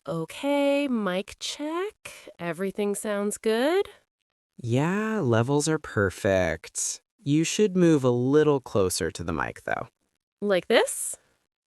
Okay, mic check. Everything sounds good? Yeah, levels are perfect. You should move a little closer to the mic, though. Like this?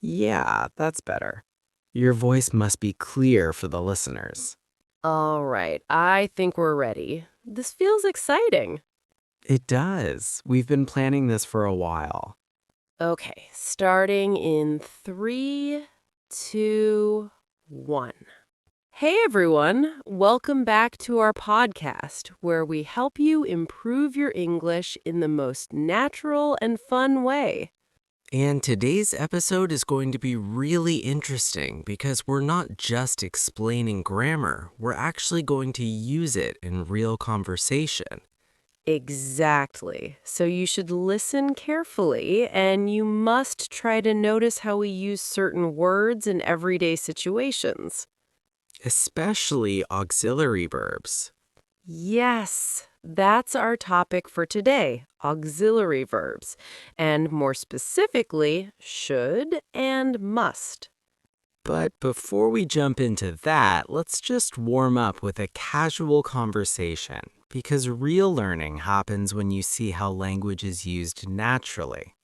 Yeah, that's better. Your voice must be clear for the listeners. All right, I think we're ready. This feels exciting. It does. We've been planning this for a while. Okay, starting in 3, 2, 1. Hey everyone, welcome back to our podcast where we help you improve your English in the most natural and fun way. And today's episode is going to be really interesting because we're not just explaining grammar, we're actually going to use it in real conversation. Exactly. So you should listen carefully, and you must try to notice how we use certain words in everyday situations. Especially auxiliary verbs. Yes, that's our topic for today, auxiliary verbs, and more specifically, should and must. But before we jump into that, let's just warm up with a casual conversation, because real learning happens when you see how language is used naturally.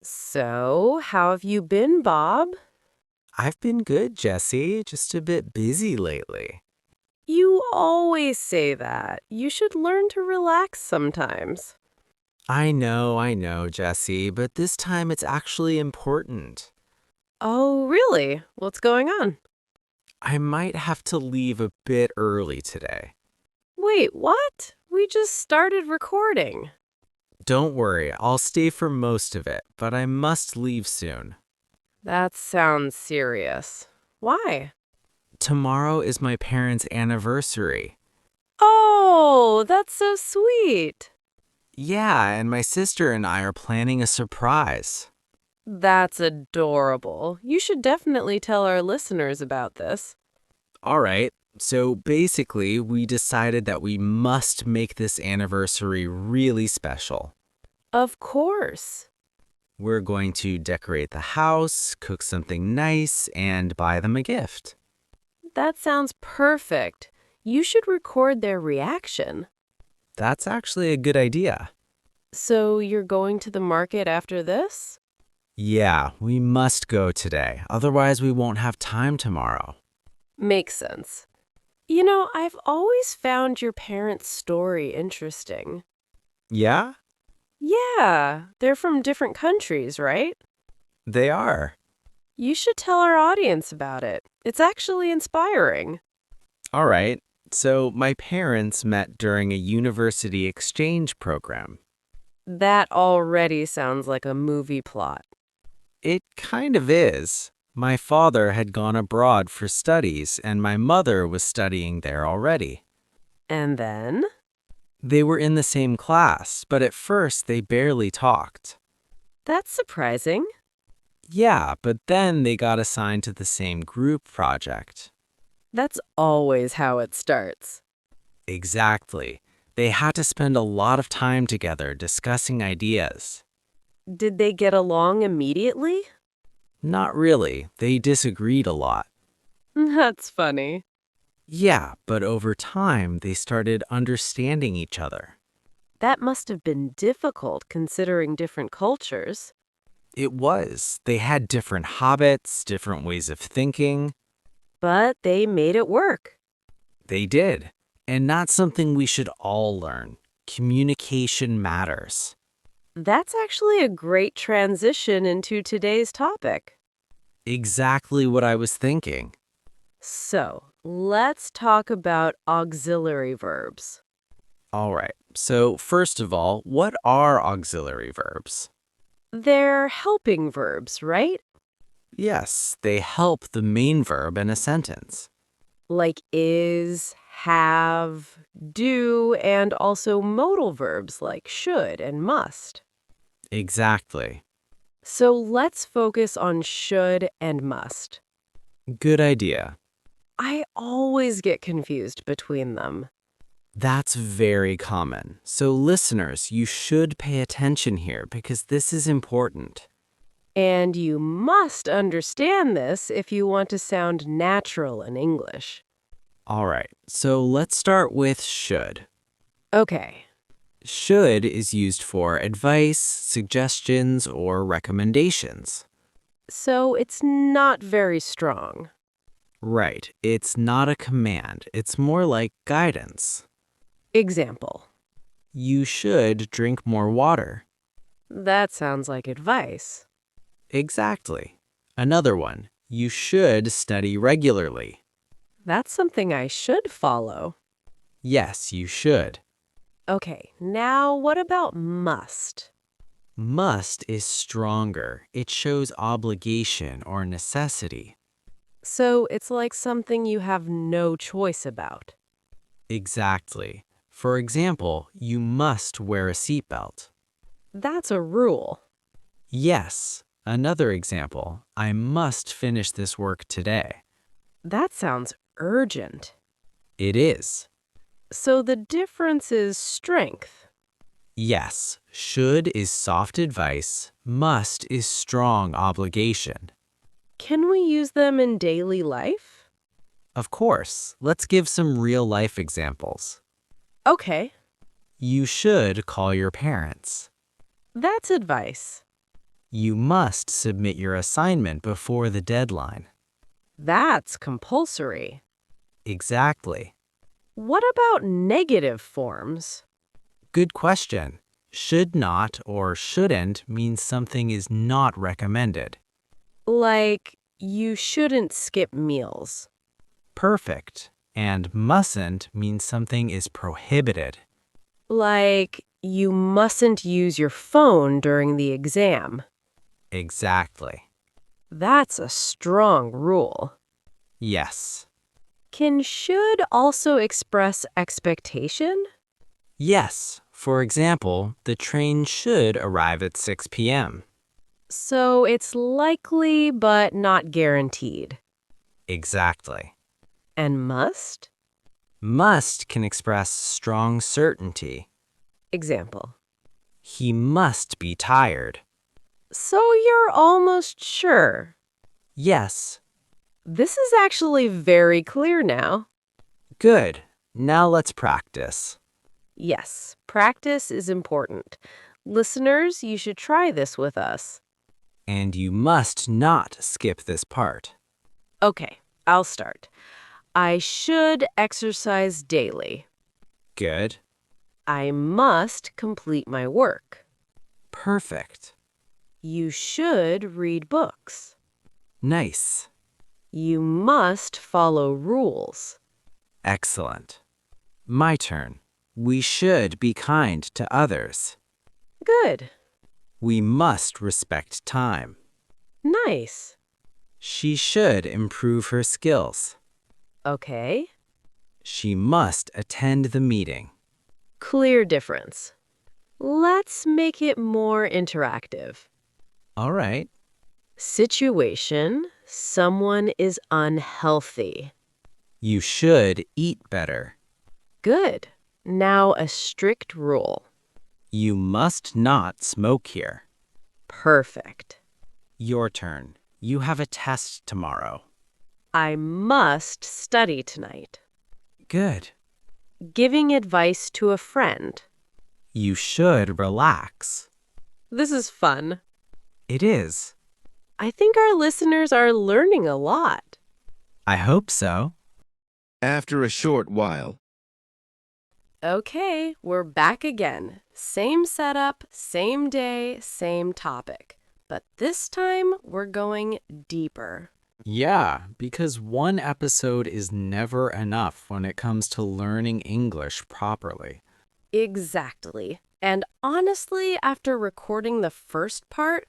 So, how have you been, Bob? I've been good, Jesse, just a bit busy lately. You always say that. You should learn to relax sometimes. I know, Jesse, but this time it's actually important. Oh, really? What's going on? I might have to leave a bit early today. Wait, what? We just started recording. Don't worry, I'll stay for most of it, but I must leave soon. That sounds serious. Why? Tomorrow is my parents' anniversary. Oh, that's so sweet. Yeah, and my sister and I are planning a surprise. That's adorable. You should definitely tell our listeners about this. All right, so basically, we decided that we must make this anniversary really special. Of course. We're going to decorate the house, cook something nice, and buy them a gift. That sounds perfect. You should record their reaction. That's actually a good idea. So you're going to the market after this? Yeah, we must go today, otherwise we won't have time tomorrow. Makes sense. You know, I've always found your parents' story interesting. Yeah, Yeah, they're from different countries, right? they are. You should tell our audience about it. It's actually inspiring. All right, so my parents met during a university exchange program. That already sounds like a movie plot. It kind of is. My father had gone abroad for studies, and my mother was studying there already. And then? They were in the same class, but at first they barely talked. That's surprising. Yeah, but then they got assigned to the same group project. That's always how it starts. Exactly. They had to spend a lot of time together discussing ideas. Did they get along immediately? Not really. They disagreed a lot. That's funny. Yeah, but over time, they started understanding each other. That must have been difficult considering different cultures. It was. They had different habits, different ways of thinking. But they made it work. They did. And that's something we should all learn. Communication matters. That's actually a great transition into today's topic. Exactly what I was thinking. So, let's talk about auxiliary verbs. All right. So, first of all, what are auxiliary verbs? They're helping verbs, right? Yes, they help the main verb in a sentence. Like is, have, do, and also modal verbs like should and must. Exactly. So let's focus on should and must. Good idea. I always get confused between them. That's very common. So, listeners, you should pay attention here because this is important. And you must understand this if you want to sound natural in English. All right, so let's start with should. Okay, Should is used for advice, suggestions, or recommendations. so it's not very strong. Right, it's not a command, it's more like guidance. Example. You should drink more water. That sounds like advice. Exactly. Another one, you should study regularly. That's something I should follow. Yes, you should. Okay, now what about must? Must is stronger. It shows obligation or necessity. So it's like something you have no choice about. Exactly. For example, you must wear a seatbelt. That's a rule. Yes. Another example, I must finish this work today. That sounds urgent. It is. So the difference is strength. Yes, should is soft advice, must is strong obligation. Can we use them in daily life? Of course, let's give some real life examples. Okay, You should call your parents. that's advice. You must submit your assignment before the deadline. That's compulsory. Exactly. What about negative forms? Good question. Should not or shouldn't means something is not recommended. Like, you shouldn't skip meals. Perfect. And mustn't means something is prohibited. Like, you mustn't use your phone during the exam. Exactly. That's a strong rule. Yes. Can should also express expectation? Yes. For example, the train should arrive at 6 p.m. So it's likely but not guaranteed. Exactly. And must? Must can express strong certainty. Example. He must be tired. So you're almost sure. Yes. This is actually very clear now. Good. Now let's practice. Yes, practice is important. Listeners, you should try this with us. And you must not skip this part. Okay, I'll start. I should exercise daily. Good. I must complete my work. Perfect. You should read books. Nice. You must follow rules. Excellent. My turn. We should be kind to others. Good. We must respect time. Nice. She should improve her skills. Okay. She must attend the meeting. Clear difference. Let's make it more interactive. All right. Situation, someone is unhealthy. You should eat better. Good. Now a strict rule. You must not smoke here. Perfect. Your turn. You have a test tomorrow. I must study tonight. Good. Giving advice to a friend. You should relax. This is fun. It is. I think our listeners are learning a lot. I hope so. After a short while. Okay, we're back again. Same setup, same day, same topic. But this time, we're going deeper. Yeah, because one episode is never enough when it comes to learning English properly. Exactly. And honestly, after recording the first part,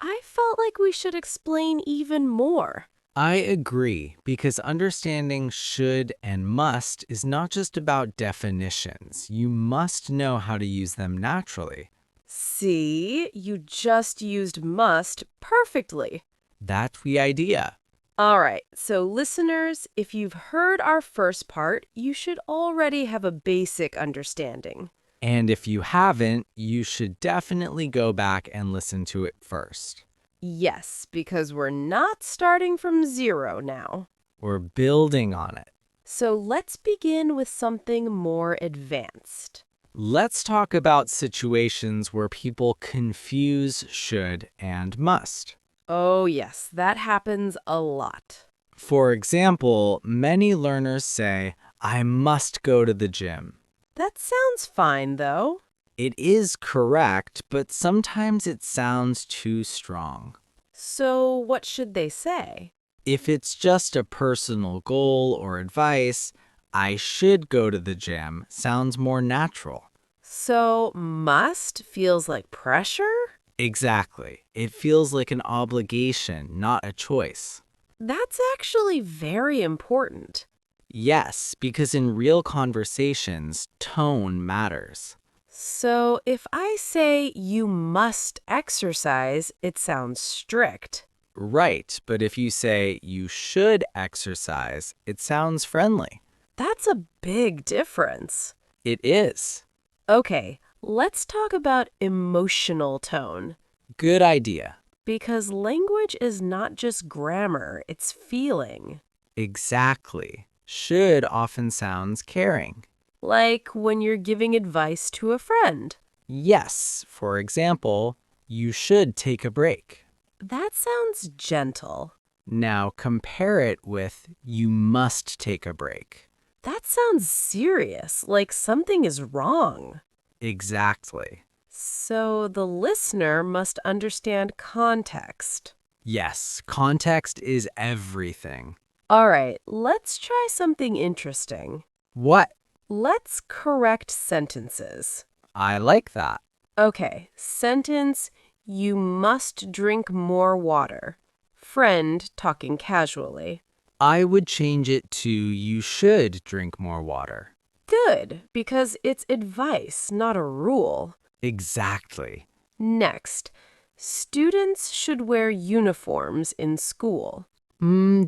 I felt like we should explain even more. I agree, because understanding should and must is not just about definitions. You must know how to use them naturally. See, you just used must perfectly. That's the idea. All right, so listeners, if you've heard our first part, you should already have a basic understanding. And if you haven't, you should definitely go back and listen to it first. Yes, because we're not starting from zero now. We're building on it. So let's begin with something more advanced. Let's talk about situations where people confuse should and must. Oh, yes, that happens a lot. For example, many learners say, I must go to the gym. That sounds fine, though. It is correct, but sometimes it sounds too strong. So what should they say? If it's just a personal goal or advice, I should go to the gym sounds more natural. So must feels like pressure? Exactly. It feels like an obligation, not a choice. That's actually very important. Yes, because in real conversations, tone matters. So if I say you must exercise, it sounds strict. Right, but if you say you should exercise, it sounds friendly. That's a big difference. It is. Okay, let's talk about emotional tone. Good idea. Because language is not just grammar, it's feeling. Exactly. Should often sounds caring. Like when you're giving advice to a friend. Yes, for example, you should take a break. That sounds gentle. Now compare it with you must take a break. That sounds serious, like something is wrong. Exactly. So the listener must understand context. Yes, context is everything. All right, let's try something interesting. What? Let's correct sentences. I like that. Okay, sentence, you must drink more water. Friend talking casually. I would change it to you should drink more water. Good, because it's advice, not a rule. Exactly. Next, students should wear uniforms in school.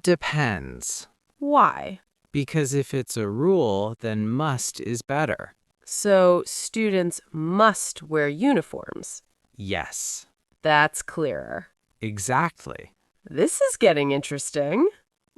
Depends. Why? Because if it's a rule, then must is better. So students must wear uniforms. Yes, That's clearer. exactly. This is getting interesting.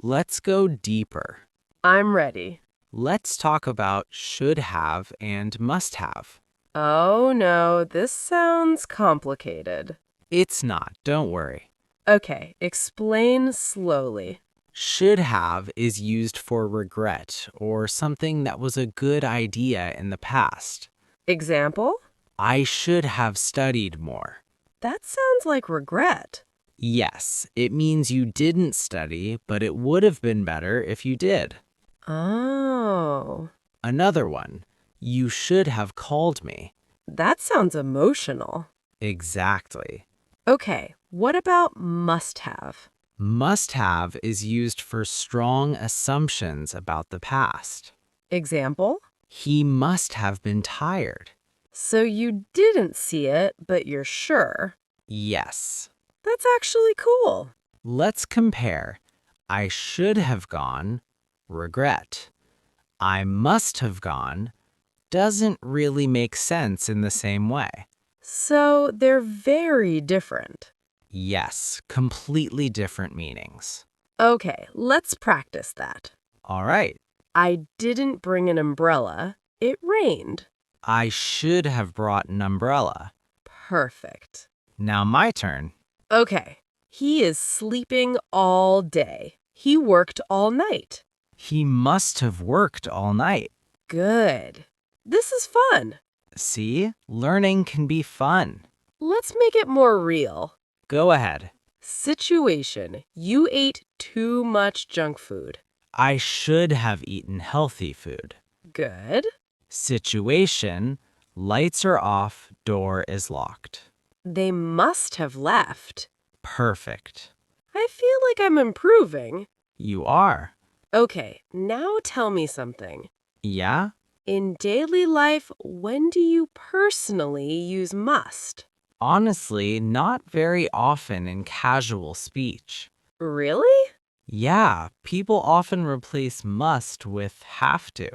Let's go deeper. I'm ready. Let's talk about should have and must have. Oh no, this sounds complicated. It's not, don't worry. Okay, explain slowly. Should have is used for regret or something that was a good idea in the past. Example? I should have studied more. That sounds like regret. Yes, it means you didn't study, but it would have been better if you did. Oh, Another one, you should have called me. that sounds emotional. Exactly. Okay, what about must have? Must have is used for strong assumptions about the past. Example? He must have been tired. So you didn't see it, but you're sure. Yes. That's actually cool. Let's compare. I should have gone, regret. I must have gone, doesn't really make sense in the same way. So they're very different. Yes, completely different meanings. Okay, let's practice that. All right. I didn't bring an umbrella. It rained. I should have brought an umbrella. Perfect. Now my turn. Okay, he is sleeping all day. He worked all night. He must have worked all night. Good. This is fun. See, learning can be fun. Let's make it more real. Go ahead. Situation. You ate too much junk food. I should have eaten healthy food. Good. Situation, lights are off, door is locked. They must have left. Perfect. I feel like I'm improving. You are. Okay, now tell me something. Yeah? In daily life, when do you personally use must? Honestly, not very often in casual speech. Really? Yeah, people often replace must with have to.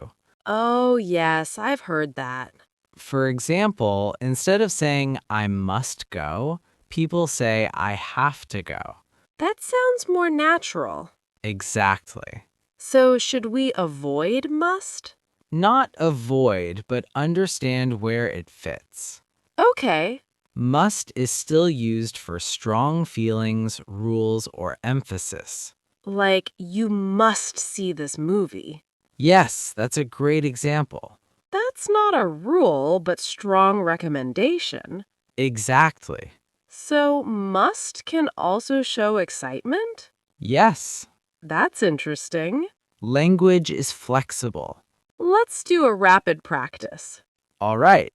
Oh, yes, I've heard that. For example, instead of saying I must go, People say, I have to go. That sounds more natural. Exactly. So should we avoid must? Not avoid, but understand where it fits. Okay. Must is still used for strong feelings, rules, or emphasis. Like, you must see this movie. Yes, that's a great example. That's not a rule, but strong recommendation. Exactly. So must can also show excitement? Yes. That's interesting. Language is flexible. Let's do a rapid practice. All right.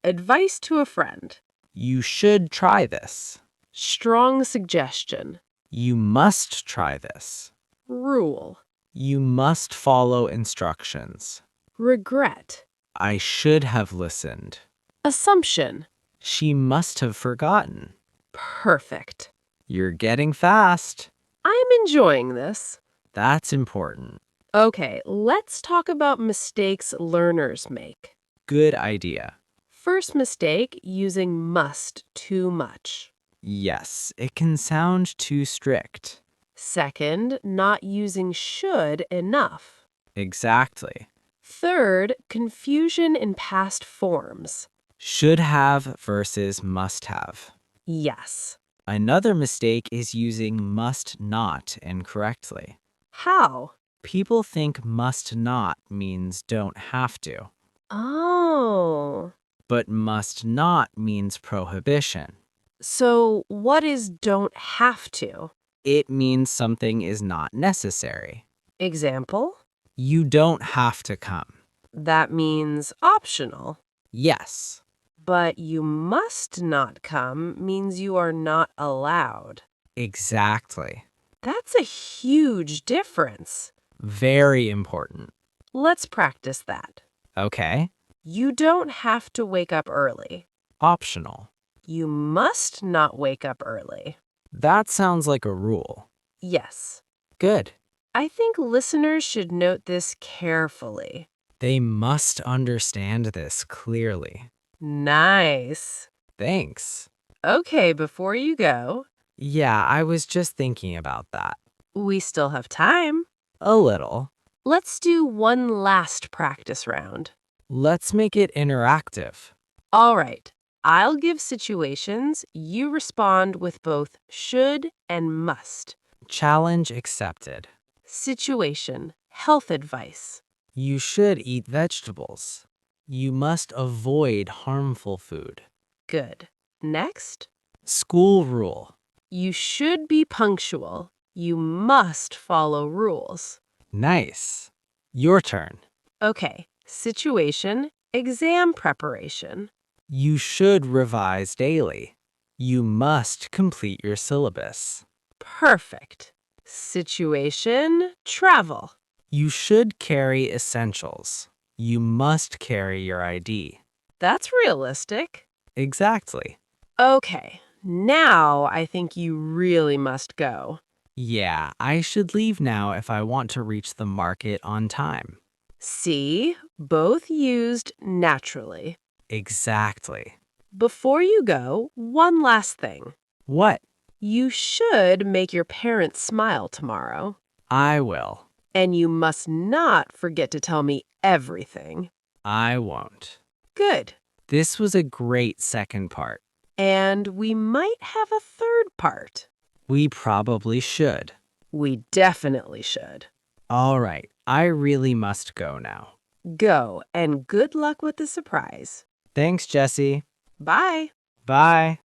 Advice to a friend. You should try this. Strong suggestion. You must try this. Rule. You must follow instructions. Regret. I should have listened. Assumption. She must have forgotten. Perfect. You're getting fast. I'm enjoying this. That's important. Okay, let's talk about mistakes learners make. Good idea. First mistake, using must too much. Yes, it can sound too strict. Second, not using should enough. Exactly. Third, confusion in past forms. Should have versus must have. Yes. Another mistake is using must not incorrectly. How? People think must not means don't have to, Oh. but must not means prohibition. So what is don't have to? It means something is not necessary. Example? You don't have to come. That means optional. Yes, But you must not come means you are not allowed. exactly. That's a huge difference. Very important. Let's practice that. Okay. You don't have to wake up early. Optional. You must not wake up early. That sounds like a rule. Yes. Good. I think listeners should note this carefully. They must understand this clearly. Nice. Thanks. Okay, before you go, Yeah, I was just thinking about that. we still have time. A little. Let's do one last practice round. Let's make it interactive. All right. I'll give situations. You respond with both should and must. Challenge accepted. Situation. Health advice. You should eat vegetables. You must avoid harmful food. Good. Next. School rule. You should be punctual. You must follow rules. Nice. Your turn. Okay. Situation. Exam preparation. You should revise daily. You must complete your syllabus. Perfect. Situation. Travel. You should carry essentials. You must carry your ID. That's realistic. Exactly. Okay. Now I think you really must go. Yeah, I should leave now if I want to reach the market on time. See? Both used naturally. Exactly. Before you go, one last thing. What? You should make your parents smile tomorrow. I will. And you must not forget to tell me everything. I won't. Good. This was a great second part. And we might have a third part. We probably should. We definitely should. All right, I really must go now. Go, and good luck with the surprise. Thanks, Jesse. Bye. Bye.